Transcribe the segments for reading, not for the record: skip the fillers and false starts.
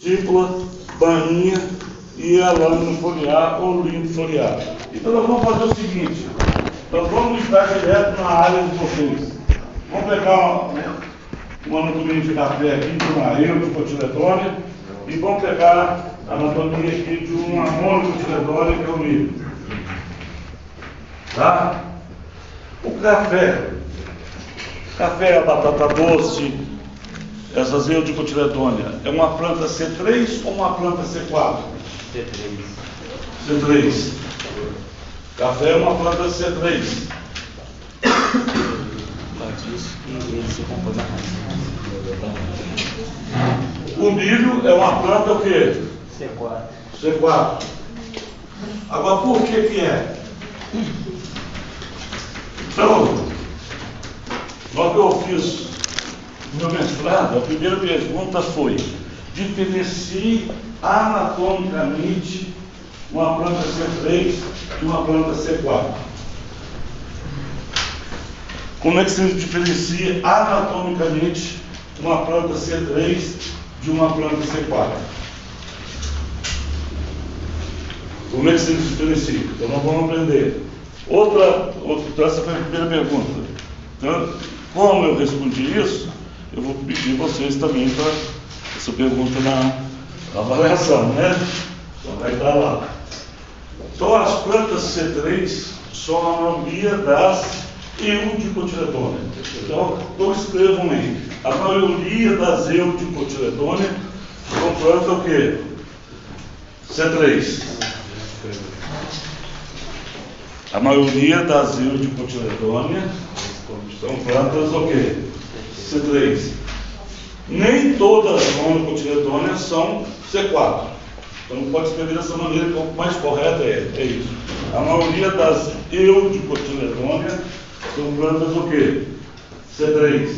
Dípula, bainha e a lâmina foliar ou limbo foliar. Então nós vamos fazer o seguinte, nós vamos entrar direto na área de vocês. Vamos pegar uma anatomia de café aqui, de uma eudicotiledônia, e vamos pegar a anatomia aqui de uma monocotiledônia, que é o milho. Tá? O café é a batata doce, essas eudicotiledônia, é uma planta C3 ou uma planta C4? C3. Café é uma planta C3. O milho é uma planta o quê? C4. Agora, por que é? Então, logo que eu fiz meu mestrado, a primeira pergunta foi: diferencie anatomicamente uma planta C3 de uma planta C4. Como é que se diferencia anatomicamente uma planta C3 de uma planta C4? Como é que se diferencia? Então nós vamos aprender. Então essa foi a primeira pergunta. Então, como eu respondi isso, eu vou pedir vocês também para essa pergunta na avaliação, né? Então vai estar lá. Então as plantas C3 são a maioria das eudicotiledôneas. Então escrevam aí. A maioria das eudicotiledôneas são plantas o quê? C3. A maioria das eudicotiledôneas são plantas o quê? C3. Nem todas as monocotiledôneas são C4. Então pode escrever dessa maneira, que o mais correto é isso. A maioria das eudicotiledôneas são plantas o quê? C3.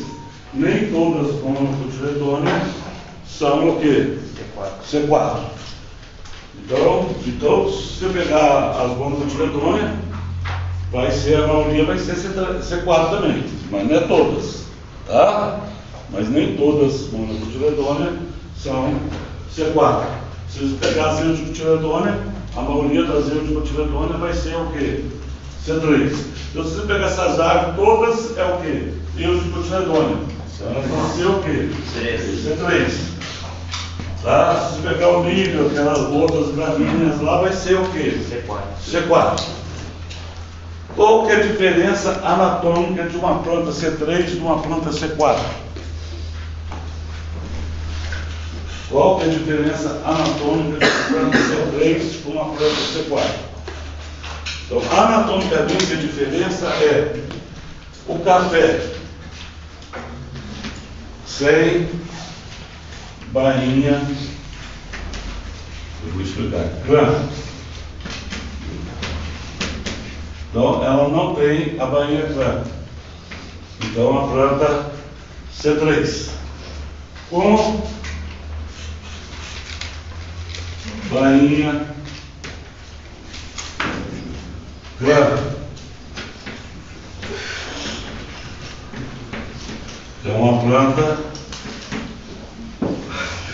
Nem todas as monocotiledôneas são o quê? C4. Então, se você pegar as monocotiledôneas, a maioria vai ser C4 também, mas não é todas, tá? Mas nem todas as monocotiledôneas são C4. Se você pegar as eudicotiledôneas, a maioria das eudicotiledôneas vai ser o quê? C3. Então, se você pegar essas árvores, todas é o quê? Eudicotiledônia. Elas vão ser o quê? C3. Tá? Se você pegar o milho, aquelas outras gramíneas lá, vai ser o quê? C4. Qual que é a diferença anatômica de uma planta C3 e de uma planta C4? Qual que é a diferença anatômica de uma planta C3 com uma planta C4? Então, anatomicamente a diferença é o café sem bainha, eu vou explicar, grã. Então, ela não tem a bainha grã. Então, a planta C3. Com bainha grã. É uma planta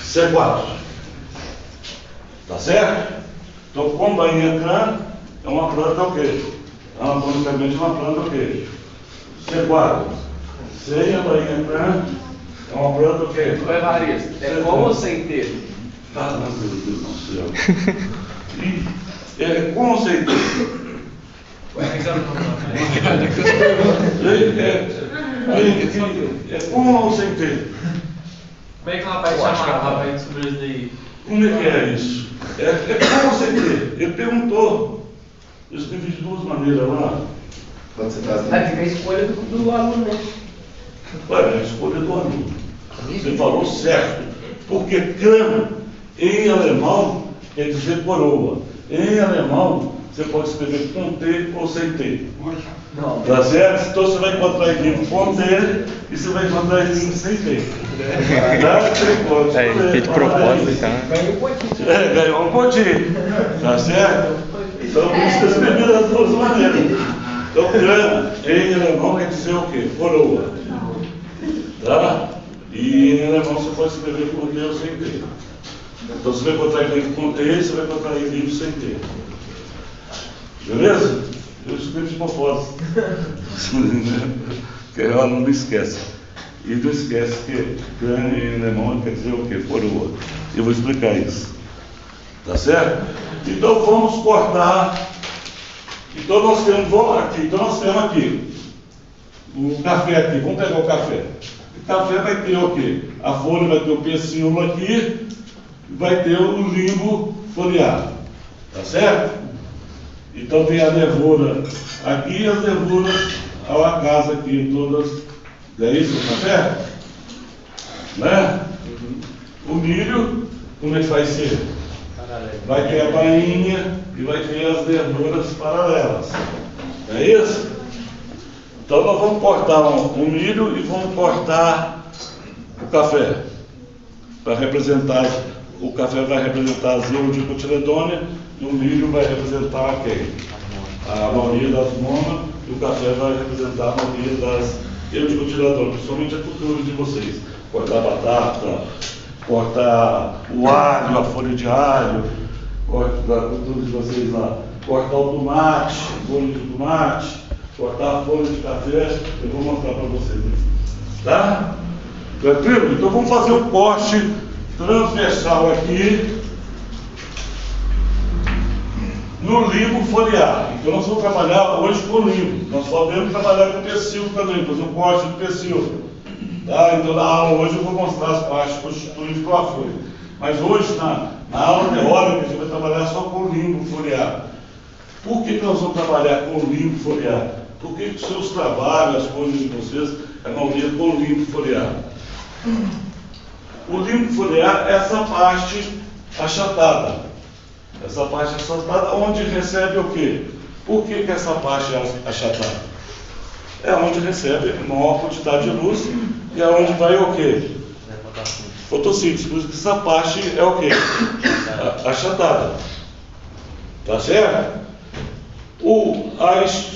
C4. Tá certo? Então, com bainha grã, é uma planta o quê? Anatomicamente uma planta o quê? C4. Sem a bainha grã, é uma planta o quê? Oi, Evaristo, é com ou sem ter? Ah, meu Deus do céu. É com ou sem ter? É com ou sem ter? Como é que ela vai chamar? Ela vai descobrir isso daí? Como é que é isso? É com ou sem ter? Ele perguntou. Eu escrevi de duas maneiras lá. Quando você está assim. Fica a escolha do aluno, né? Ué, a escolha do aluno. Você falou certo. Porque crânio, em alemão, quer dizer coroa. Em alemão, você pode escrever com T ou sem T. Não. Tá certo? Então você vai encontrar em livro com T e você vai encontrar em livro sem T. Feito de propósito, então. Ganhou um pouquinho. Ganhou um pontinho. Tá certo? Então, por isso que eu escrevi das duas maneiras. Então, grana, em alemão, quer dizer o quê? Coroa. Tá? E em alemão você pode escrever com T ou sem T. Então você vai encontrar livro com T, você vai encontrar livro sem T. Beleza? Eu escrevo de propósito. Que o aluno não esquece. E não esquece que ganha em alemão quer dizer o quê? Por o outro. Eu vou explicar isso. Tá certo? Então vamos cortar. Então nós temos aqui o café aqui. Vamos pegar o café. O café vai ter o quê? A folha vai ter o pecíolo aqui, vai ter o limbo foliar. Tá certo? Então tem a nervura aqui e as nervuras ao acaso aqui, todas. É isso o café? Né? O milho, como é que vai ser? Vai ter a bainha e vai ter as nervuras paralelas. É isso? Então nós vamos cortar o milho e vamos cortar o café. Para representar, o café vai representar a zeudicotiledônia e o milho vai representar quem? A maioria das monas, e o café vai representar a maioria das eudicotiledônias, principalmente a cultura de vocês. Cortar batata, cortar o alho, a folha de alho, cortar a cultura de vocês lá, cortar o tomate, folha de tomate, cortar a folha de café, eu vou mostrar para vocês. Tá? Tranquilo? Então vamos fazer um corte transversal aqui no limbo foliar. Então nós vamos trabalhar hoje com o limbo. Nós podemos trabalhar com o pecíolo também, fazer um corte do pecíolo. Tá? Então na aula hoje eu vou mostrar as partes constituintes com a folha. Mas hoje na aula teórica a gente vai trabalhar só com o limbo foliar. Por que nós vamos trabalhar com o limbo foliar? Porque os seus trabalhos, as coisas de vocês, é maioria com o limbo foliar. O limbo foliar é essa parte achatada. Essa parte achatada onde recebe o quê? Por que essa parte é achatada? É onde recebe maior quantidade de luz e é onde vai o quê? Fotossíntese. Por isso que essa parte é o quê? Achatada. Tá certo?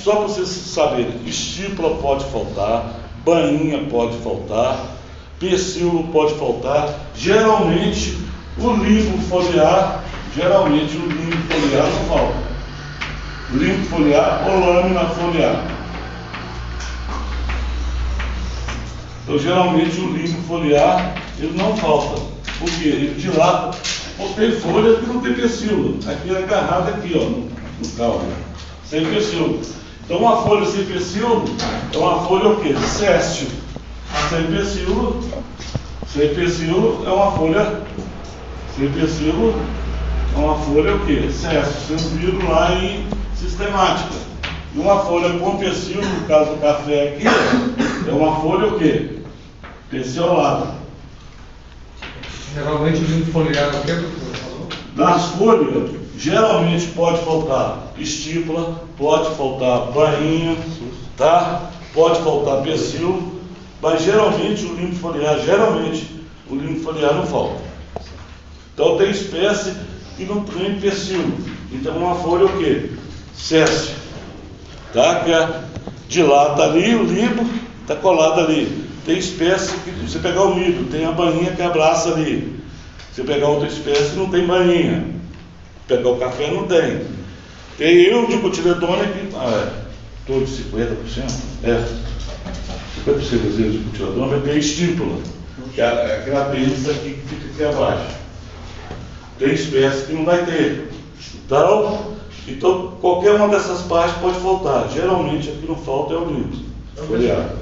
Só para vocês saberem, estípula pode faltar, bainha pode faltar, pecíolo pode faltar. Geralmente o limbo foliar não falta. O limbo foliar ou lâmina foliar. Então geralmente o limbo foliar ele não falta. Por quê? Ele dilata. Tem folha que não tem pecíolo. Aqui é agarrado aqui, ó, no caule. Sem pecíolo. Então uma folha sem pecíolo é uma folha o quê? Séstil. Sem pecíolo é uma folha. Sem pecíolo é uma folha o quê? Séstil. Vocês viram lá em sistemática. E uma folha com pecíolo, no caso do café aqui, é uma folha o quê? Peciolada. Geralmente o limbo foliar é o que? Nas folhas, geralmente pode faltar estípula, pode faltar bainha, tá? Pode faltar pecíolo, mas geralmente o limbo foliar não falta. Então tem espécie que não tem pecíolo. Então uma folha o quê? Séstil, tá? Que dilata ali, o limbo está colado ali. Tem espécie que, você pegar o milho, tem a bainha que abraça ali. Se pegar outra espécie, não tem bainha. Pegar o café, não tem. Tem eudicotiledônia que, todo de 50%, 50% das eudicotiledônia vai ter estípula, que é aquela apêndice aqui que fica aqui abaixo. Tem espécie que não vai ter. Então qualquer uma dessas partes pode faltar. Geralmente a que não falta é o limbo foliar.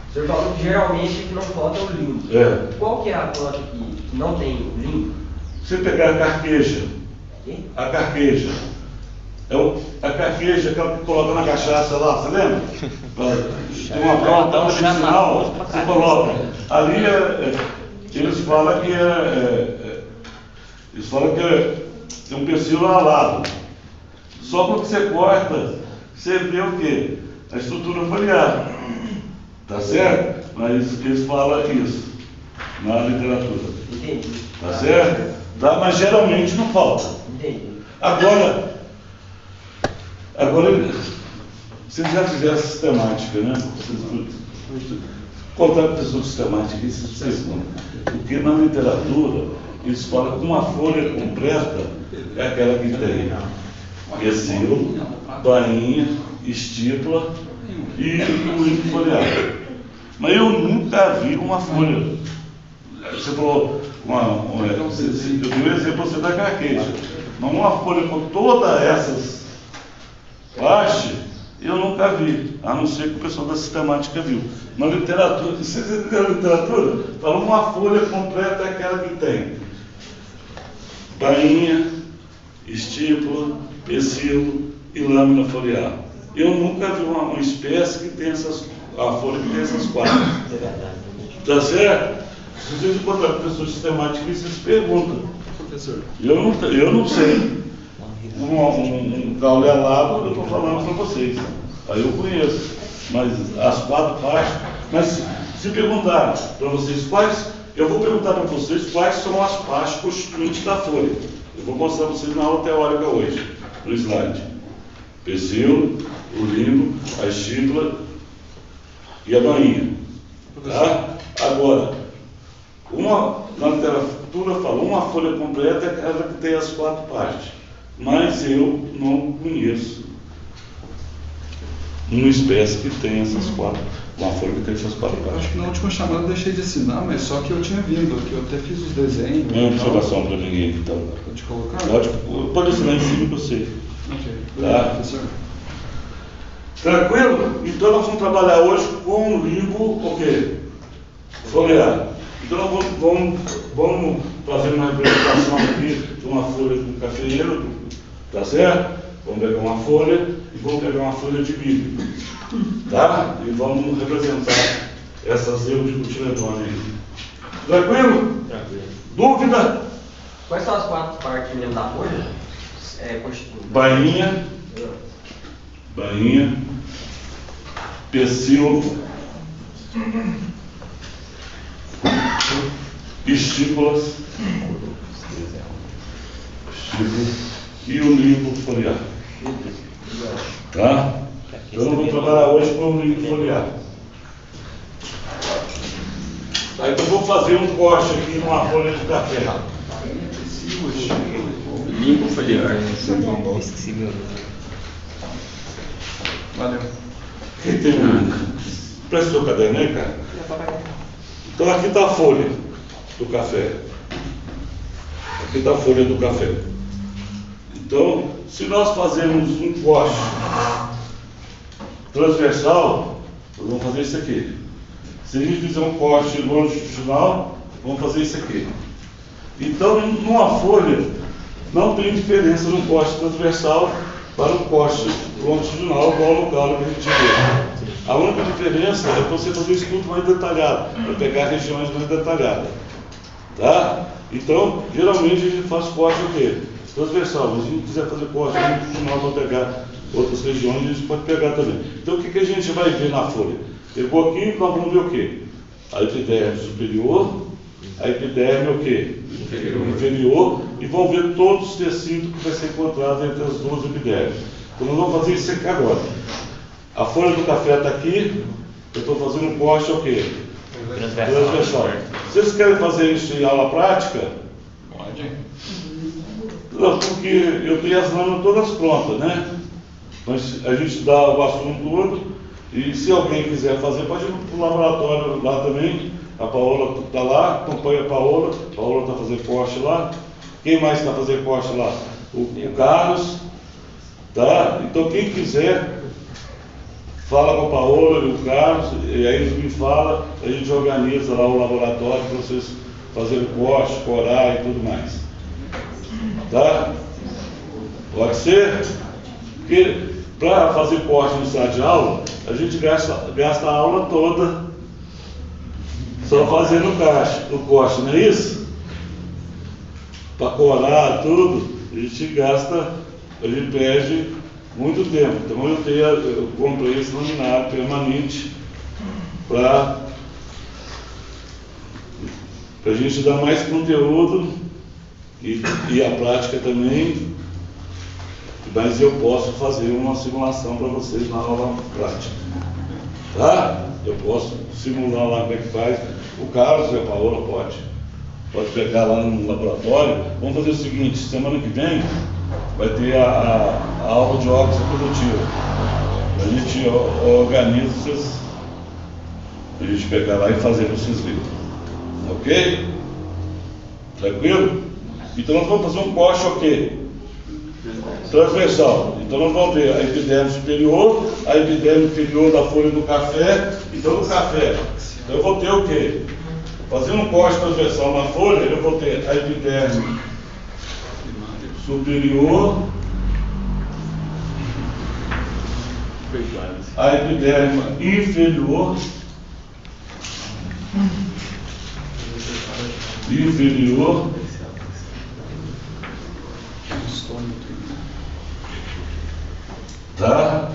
O senhor falou que geralmente o que não falta é o limbo. É. Qual que é a planta que não tem o limbo? Se pegar a carqueja, a carqueja, a carqueja, aquela que coloca na cachaça lá, você lembra? Tem uma planta medicinal, você coloca. Ali eles falam que tem um pecíolo alado. Só porque você corta, você vê o quê? A estrutura foliar. Tá certo? Mas eles falam isso na literatura. Entendi. Tá certo? Tá? Mas geralmente não falta. Entendi. Agora, vocês já fizeram sistemática, né? Contar para pessoas sistemática, isso vocês não. Porque na literatura eles falam que uma folha completa é aquela que tem pecíolo, bainha, estípula e o limbo foliar. Mas eu nunca vi uma folha. Você falou, eu dei um exemplo você da carqueja, mas uma folha com todas essas partes, eu nunca vi, a não ser que o pessoal da sistemática viu. Na literatura, vocês entenderam a literatura? Fala uma folha completa é aquela que tem bainha, estípula, pecíolo e lâmina foliar. Eu nunca vi uma espécie que tem a folha que tem essas quatro. Tá certo? Se vocês encontrarem pessoas sistemáticas, vocês perguntam. Professor. Eu não sei. Um caule alado, eu estou falando para vocês. Aí eu conheço. Mas as quatro partes. Mas se perguntar para vocês quais, eu vou perguntar para vocês quais são as partes constituintes da folha. Eu vou mostrar para vocês na aula teórica hoje, no slide. Pecíolo, o limbo, a estípula e a bainha. Tá? Agora, na literatura fala, uma folha completa é aquela que tem as quatro partes. Mas eu não conheço uma espécie que tem essas quatro, uma folha que tem essas quatro Eu partes. acho que na última chamada eu deixei de assinar, mas só que eu tinha vindo, que eu até fiz os desenhos. Não é observação para ninguém, então. Pode colocar? Pode assinar em cima que eu sei. Ok. Tá. Professor. Tranquilo? Então nós vamos trabalhar hoje com o limbo, o quê? Foliar. Então nós vamos fazer uma representação aqui de uma folha de um cafeeiro, tá certo? Vamos pegar uma folha e vamos pegar uma folha de milho, tá? E vamos representar essas ervas de cotiledônia aí. Tranquilo? Tranquilo. Dúvida? Quais são as quatro partes mesmo da folha? Constituinte. Bainha, pecíolo, estípulas e o limbo foliar. Tá? Então eu vou trabalhar hoje com o limbo foliar. Aí então eu vou fazer um corte aqui numa folha de café. Limbo foliar. Valeu. Quem tem presta o seu caderno aí, cara? Então aqui está a folha do café. Aqui está a folha do café. Então, se nós fazermos um corte transversal, nós vamos fazer isso aqui. Se a gente fizer um corte longitudinal, vamos fazer isso aqui. Então, numa folha, não tem diferença no corte transversal para o corte longitudinal, igual no caule que a gente vê. A única diferença é você fazer um estudo mais detalhado, para pegar regiões mais detalhadas. Tá? Então, geralmente a gente faz corte o quê? Transversal. Se a gente quiser fazer corte longitudinal para pegar outras regiões, a gente pode pegar também. Então, o que a gente vai ver na folha? Pegou aqui, nós vamos ver o quê? A epiderme superior, a epiderme o quê? Inferior, e vão ver todos os tecidos que vai ser encontrado entre as duas epidermes. Então nós vamos fazer isso aqui agora. A folha do café está aqui, eu estou fazendo um corte o quê? Transversal. Vocês querem fazer isso em aula prática? Pode. Não, porque eu tenho as lâminas todas prontas, né? Mas a gente dá o assunto todo, e se alguém quiser fazer, pode ir para o laboratório lá também. A Paola está lá, acompanha a Paola está fazendo corte lá. Quem mais está fazendo corte lá? O Carlos, tá? Então quem quiser, fala com a Paola e o Carlos, e aí eles me falam, a gente organiza lá o laboratório para vocês fazerem corte, corar e tudo mais. Tá? Pode ser? Porque para fazer corte no sala de aula, a gente gasta a aula toda só fazendo o corte, não é isso? Para corar tudo, a gente perde muito tempo. Então eu comprei esse laminário permanente para a gente dar mais conteúdo e a prática também, mas eu posso fazer uma simulação para vocês na aula prática. Tá? Eu posso simular lá como é que faz. O Carlos e a Paola pode. pode pegar lá no laboratório. Vamos fazer o seguinte, semana que vem vai ter a aula de óxido produtivo. A gente organiza vocês, a gente pegar lá e fazer para vocês verem. Ok? Tranquilo? Então nós vamos fazer um corte o quê? Transversal. Então nós vamos ver a epiderme superior, a epiderme inferior da folha do café. Então no café, eu vou ter o quê? Fazendo um corte transversal na folha, eu vou ter a epiderme superior, a epiderme inferior, tá?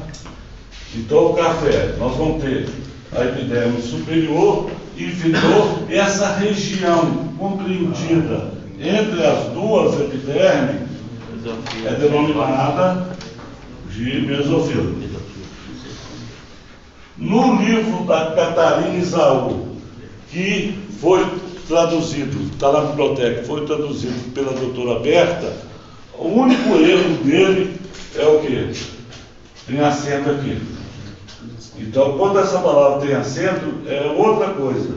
Então o café, nós vamos ter a epiderme superior e inferior, essa região compreendida entre as duas epidermes é denominada de mesofilo. No livro da Catarina Isaú, que foi traduzido, está na biblioteca, foi traduzido pela doutora Berta, o único erro dele é o quê? Tem acento aqui. Então, quando essa palavra tem acento, é outra coisa.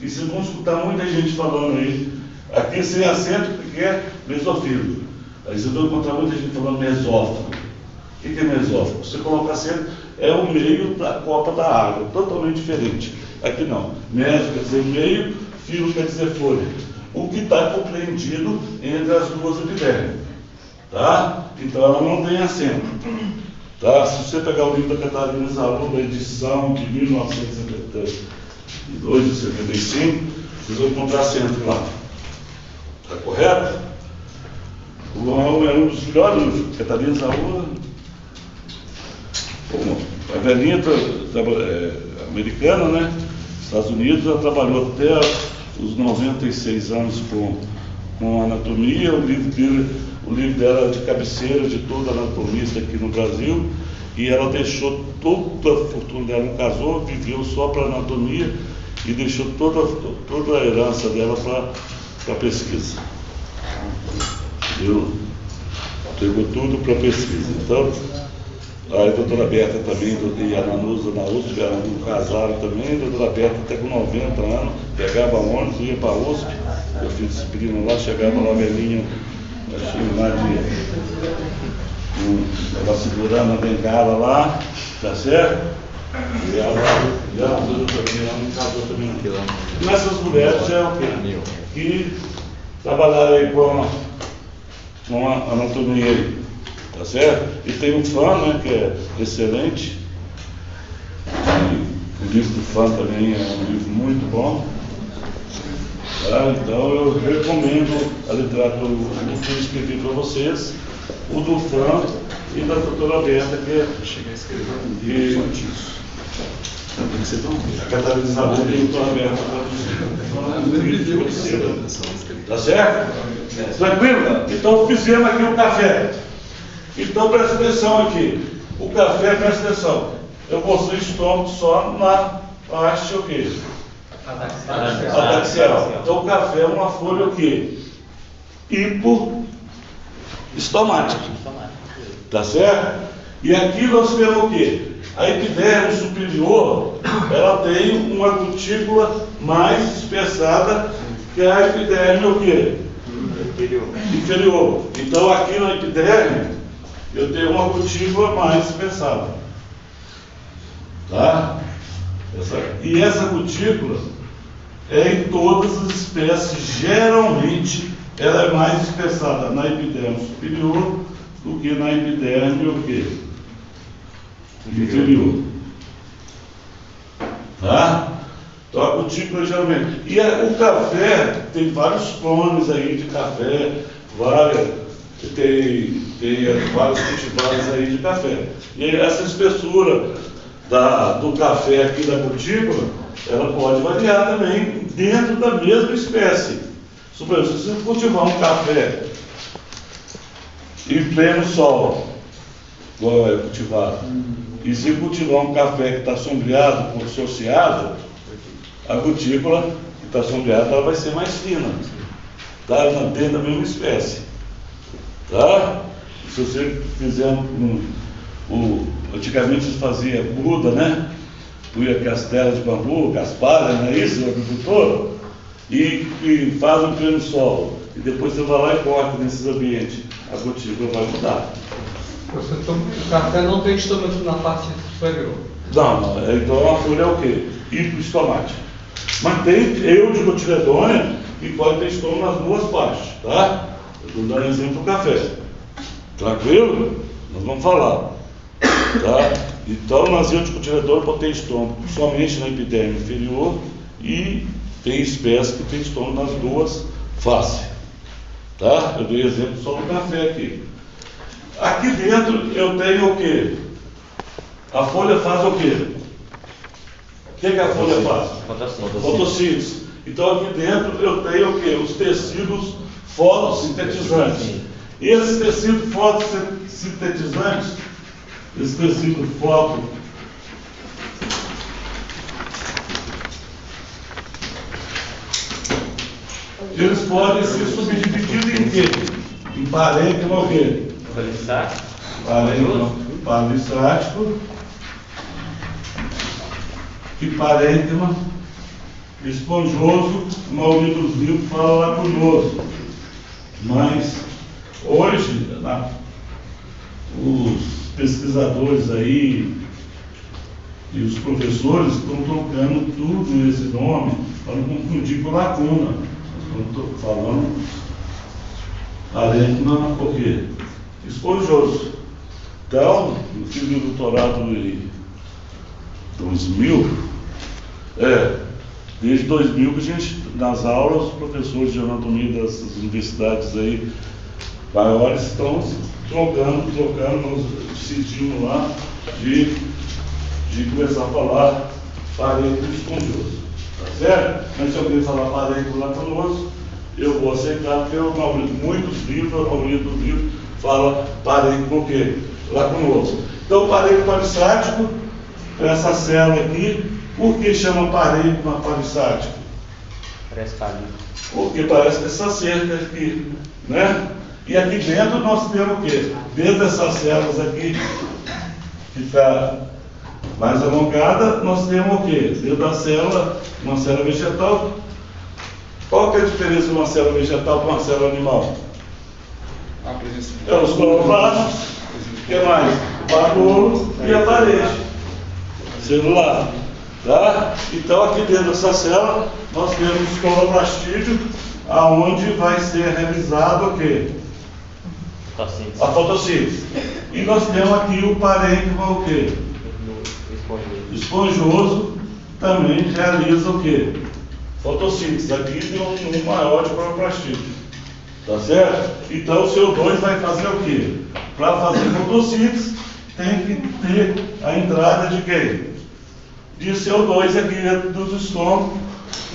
E vocês vão escutar muita gente falando aí, aqui sem acento, porque é mesofilo. Aí vocês vão encontrar muita gente falando mesófago. O que é mesófago? Você coloca acento, é o meio da copa da água, totalmente diferente. Aqui não. Meso quer dizer meio, filo quer dizer folha. O que está compreendido entre as duas epidermes. Tá? Então ela não tem acento. Tá? Se você pegar o livro da Catarina Isaú, da edição de 1972 e 75, vocês vão encontrar acento lá. Está correto? O é um dos melhores livros. Catarina Isaú, a velhinha americana, né? Estados Unidos, ela trabalhou até os 96 anos com anatomia. O livro dela é de cabeceira de toda anatomista aqui no Brasil, e ela deixou toda a fortuna dela, não casou, viveu só para anatomia e deixou toda a herança dela para pesquisa. Entendeu? Entregou tudo para pesquisa. Então, a doutora Berta também, e a Nanusa na USP, casaram também. A doutora Berta até com 90 anos, pegava ônibus, ia para a USP, eu fiz disciplina lá, chegava lá velhinha, lá ela segurando a bengala lá, tá certo? E ela não casou também não. E essas mulheres já é o quê? Que trabalharam aí com a anatomia aí, tá certo? E tem um FAM, né, que é excelente. E o livro do FAM também é um livro muito bom. Tá? Então eu recomendo a literatura que eu escrevi para vocês, o do Fran e da doutora Berta, que é a Catarina Isaú e a doutora Berta traduzindo. Tá certo? Tranquilo? Então fizemos aqui o café. Então presta atenção aqui. O café, presta atenção. Eu mostrei o estômago só na parte o quê? Ataxial. Então o café é uma folha o quê? Hipoestomática. Tá certo? E aqui nós temos o quê? A epiderme superior, ela tem uma cutícula mais espessada que a epiderme o quê? Inferior. Então aqui na epiderme eu tenho uma cutícula mais espessada. Tá? E essa cutícula é em todas as espécies, geralmente ela é mais espessada na epiderme superior do que na epiderme o quê? Inferior. Tá? Então a cutícula geralmente. E o café, tem vários clones aí de café, tem vários cultivares aí de café. E essa espessura do café aqui da cutícula, ela pode variar também dentro da mesma espécie. Por exemplo, se você cultivar um café em pleno sol, igual é cultivado, e se cultivar um café que está sombreado, consorciado, a cutícula que está sombreada ela vai ser mais fina. tá dentro da mesma espécie. Tá? Se você fizer antigamente se fazia gruda, né? Punha castela de bambu, caspalha, não é isso, o agricultor? E faz um pleno solo. E depois você vai lá e corta nesses ambientes. A gotícula vai mudar. O café não tem estômago na parte superior. Não, então a folha é o quê? Hipoestomática. Mas tem eu de cotiledônia e pode ter estômago nas duas partes, tá? Eu estou dando exemplo do café. Tranquilo? Nós vamos falar. Tá? Então, nas anticotiledônia pode ter estômago somente na epiderme inferior e tem espécies que tem estômago nas duas faces. Tá? Eu dei exemplo só do café aqui. Aqui dentro eu tenho o quê? A folha faz o quê? O que a folha faz? Fotossíntese. Então aqui dentro eu tenho o quê? Os tecidos fotossintetizantes. E esses tecidos fotossintetizantes, esse tecido foto, eles podem ser subdivididos em quê? Em parênquima o quê? Palissático e parênquima esponjoso. A maioria dos livros fala lacunoso. Mas hoje os pesquisadores aí e os professores estão trocando tudo esse nome para não confundir com lacuna. Nós estamos falando parênquima o quê? Esponjoso. Então, eu fiz meu doutorado em 2000, desde 2000 que a gente, nas aulas, os professores de anatomia dessas universidades aí maiores estão trocando, nós decidimos lá de começar a falar parênquima esponjoso, tá certo? Mas se alguém falar parênquima lacunoso, eu vou aceitar, porque muitos livros, a maioria dos livros, fala parênquima o quê? Lacunoso. Então, o parênquima palissático, essa célula aqui, por que chama parênquima palissático? Parece palito. Porque parece essa cerca aqui, né? E aqui dentro nós temos o quê? Dentro dessas células aqui, que está mais alongada, nós temos o quê? Dentro da célula, uma célula vegetal. Qual que é a diferença de uma célula vegetal para uma célula animal? É os cloroplastos, o que mais? O bagulho e a parede celular. Tá? Então aqui dentro dessa célula nós temos o cloroplastídeo, aonde vai ser realizado o quê? A fotossíntese. E nós temos aqui o parênquima o quê? Esponjoso também realiza o quê? Fotossíntese. Aqui tem um maior de cloroplastídeo. Tá certo? Então o CO2 vai fazer o quê? Para fazer fotossíntese tem que ter a entrada de quem? De CO2 aqui dentro dos estômagos,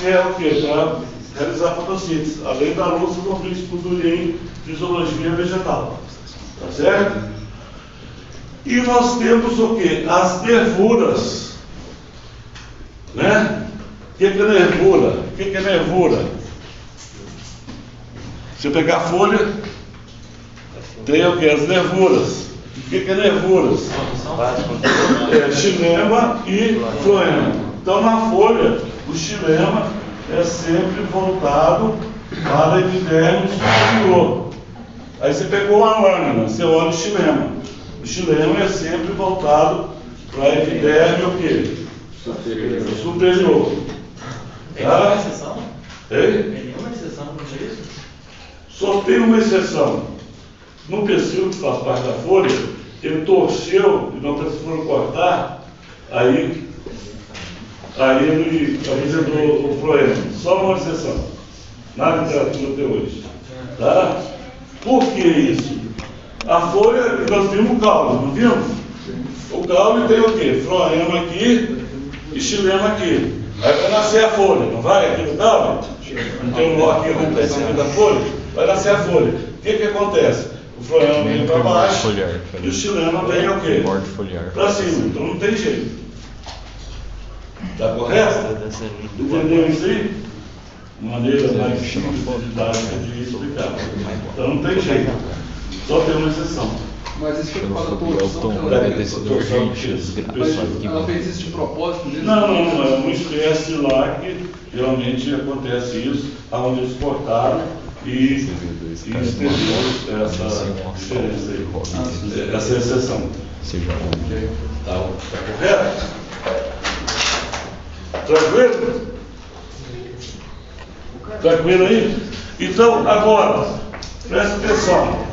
que é o quê? Para realizar a fotossíntese. Além da luz, eu comprei estudo em fisiologia vegetal. Tá certo? E nós temos o quê? As nervuras. Né? O que é nervura? O que é nervura? Se eu pegar a folha, tem o quê? As nervuras. O que é nervuras? Xilema e floema. Então na folha, o xilema é sempre voltado para a epiderme superior. Aí você pegou uma lâmina, você olha o xilema. O xilema é sempre voltado para a epiderme o quê? Superior. Tem nenhuma exceção? Ei? Tem nenhuma exceção para isso? Só tem uma exceção. No pecíolo que faz parte da folha, ele torceu e não precisou cortar, aí ele apresentou o floema. Só uma exceção. Na literatura até hoje. Tá? Por que isso? A folha, nós vimos o caule, não vimos? O caule tem o quê? Floema aqui e xilema aqui. Aí vai nascer a folha, não vai? Aqui no caule? Não tem um nó aqui no crescimento da folha? Vai nascer a folha. O que acontece? O floema vem para baixo e o xilema vem o quê? Para cima. Então não tem jeito. Está correto? Entendeu isso aí? maneira mais simples e didática de explicar. Então não tem jeito, só tem uma exceção. Mas isso foi por causa da torção que ela fez. Mas ela fez isso de propósito mesmo? Não, é uma espécie lá que geralmente acontece isso, onde eles cortaram e estenderam essa diferença aí, essa exceção. Tá correto? Tranquilo? Tranquilo aí? Então, agora, presta atenção.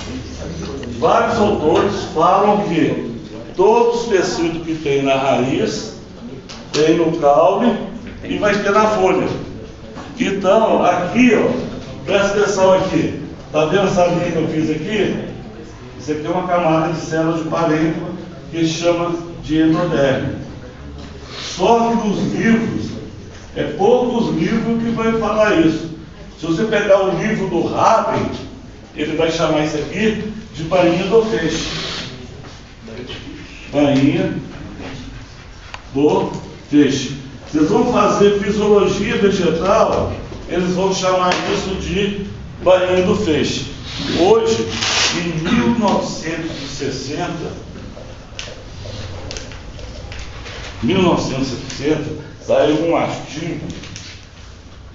Vários autores falam que todos os tecidos que tem na raiz, tem no caule e vai ter na folha. Então, aqui, ó, presta atenção aqui. Tá vendo essa linha que eu fiz aqui? Isso aqui é uma camada de células de parênquima que se chama de endoderme. Só que nos livros, é poucos livros que vai falar isso. Se você pegar o livro do Raven, ele vai chamar isso aqui de bainha do feixe. Bainha do feixe. Vocês vão fazer fisiologia vegetal, eles vão chamar isso de bainha do feixe. Hoje, em 1960, saiu um artigo,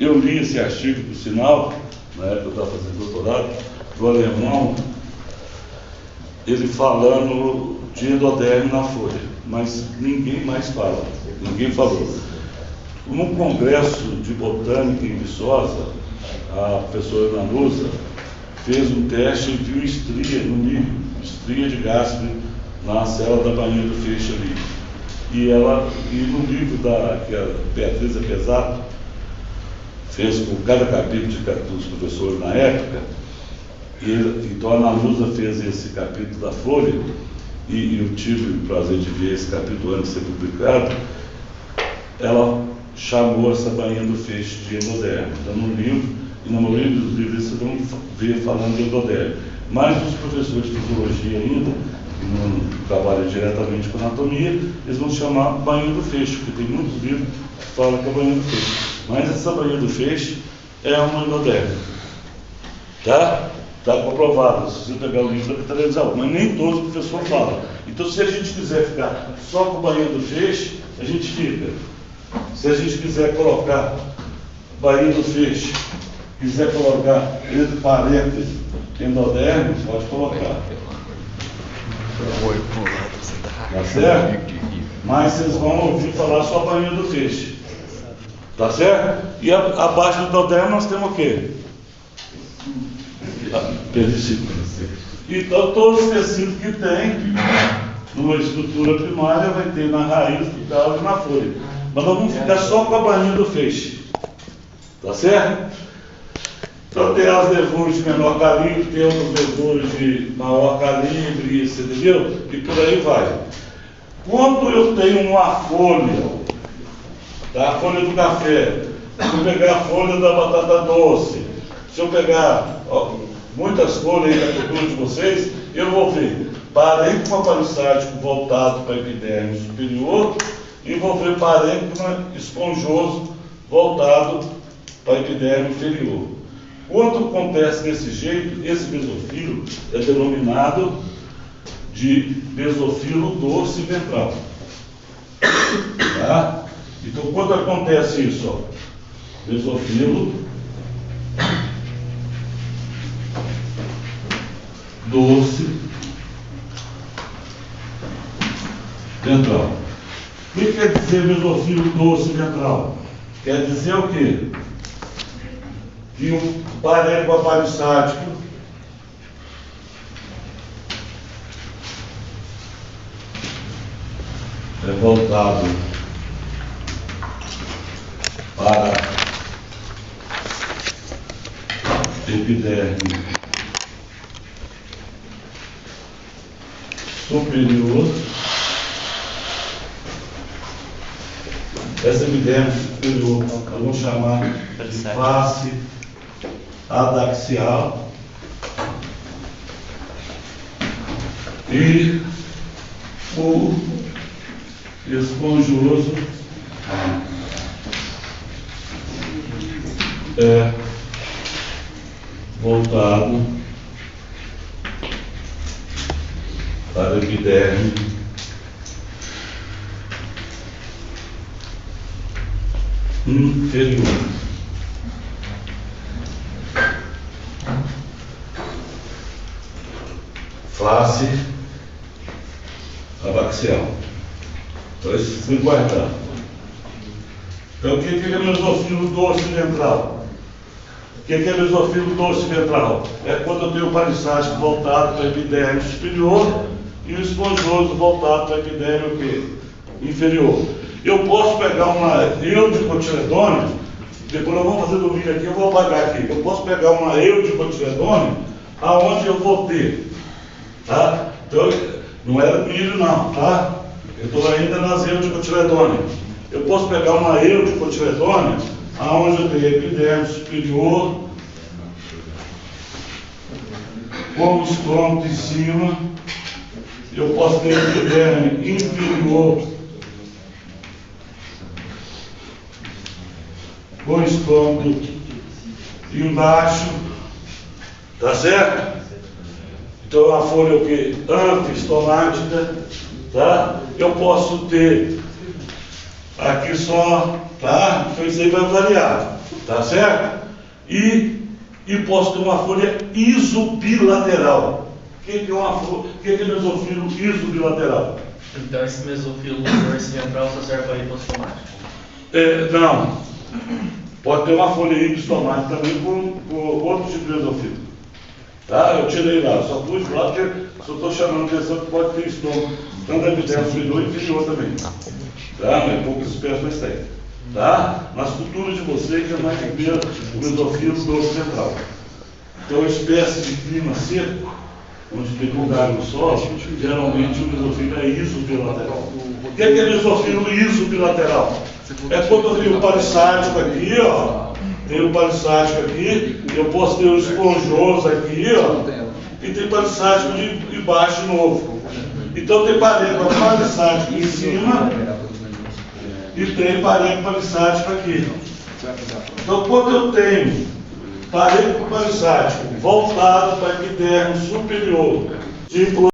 eu li esse artigo, por sinal, na época eu estava fazendo doutorado, do alemão, ele falando de endoderme na folha, mas ninguém mais fala, ninguém falou. No congresso de botânica em Viçosa, a professora Nanusa fez um teste e viu estria no milho, estria de Gaspre na célula da bainha do feixe ali. E no livro que a Beatriz Apesato fez com cada capítulo dos professores na época, então a Nanusa fez esse capítulo da Folha, e eu tive o prazer de ver esse capítulo antes de ser publicado. Ela chamou essa bainha do feixe de endoderme. Então no livro, e na maioria dos livros vocês vão ver falando de endoderme. Mas os professores de fisiologia ainda, que não trabalham diretamente com anatomia, eles vão chamar bainha do feixe, porque tem muitos livros que falam que é bainha do feixe. Mas essa bainha do feixe é uma endoderme. Tá? Está comprovado, se você pegar o livro da televisão, mas nem todos os professores falam. Então, se a gente quiser ficar só com bainha do feixe, a gente fica. Se a gente quiser colocar bainha do feixe, quiser colocar entre parênteses endoderme, pode colocar. Tá certo? Mas vocês vão ouvir falar só bainha do feixe. Tá certo? E abaixo do endoderme nós temos o quê? Periciclo. Então, todos os tecidos que tem numa estrutura primária vai ter na raiz, do caule e na folha. Mas nós vamos ficar só com a bainha do feixe. Tá certo? Então, tem as levuras de menor calibre, tem outras levuras de maior calibre, você entendeu? E por aí vai. Quando eu tenho uma folha, tá? A folha do café, se eu pegar a folha da batata doce, se eu pegar muitas folhas aí da cultura de vocês, eu vou ver parênquima palissático voltado para a epiderme superior e vou ver parênquima esponjoso voltado para a epiderme inferior. Quando acontece desse jeito, esse mesofilo é denominado de mesofilo dorso ventral. Tá? Então, quando acontece isso, ó, mesofilo dorso ventral. O que quer dizer mesofilo dorso ventral? Quer dizer o quê? Que o parênquima palissático é voltado para epiderme superior. Essa epiderme superior vamos chamar de face adaxial e o esponjoso é voltado para a epiderme inferior. Face abaxial. Então, isso foi guardado. Então, o que é mesofilo dorso ventral? O que é mesofilo dorso ventral? É quando eu tenho o parissático voltado para a epiderme superior e o esponjoso voltado para a epiderme inferior. Eu posso pegar uma eudicotiledônia, depois nós vamos fazer domingo aqui, eu vou apagar aqui. Eu posso pegar uma eudicotiledônia aonde eu vou ter, tá? Então, não era milho não, tá? Eu estou ainda nas eudicotiledônias. Eu posso pegar uma eudicotiledônia aonde eu tenho epiderme superior com o estômago em cima. Eu posso ter epiderme inferior com o estômago embaixo, tá certo? Então a folha é o que? Anfestomática, tá? Eu posso ter aqui só, tá? Então isso aí vai variar, tá certo? E posso ter uma folha isobilateral. O que é uma folha? O que é mesofilo isobilateral? Então esse mesofilo dorso ventral só serve para hipossomático? Não. Pode ter uma folha hipostomática também com outro tipo de mesofilo. Tá? Eu tirei lá, só pus lá porque só estou chamando a atenção que pode ter estômago, tanto a epiderme superior e inferior também. Tá? Mas poucas espécies mais tem. Tá? Nas culturas de vocês já vai ver o mesofilo dorso ventral. Então, espécie de clima seco, onde tem lugar no solo, geralmente o mesofilo é isobilateral. O que é mesofilo isobilateral? É quando eu tenho o parissático aqui, ó. Tem o parissático aqui, eu posso ter o esponjoso aqui, ó. E tem parissático de baixo novo. Então tem parede parissático em cima e tem parede parissático aqui. Então quando eu tenho parede parissático voltado para a epiderme superior, tipo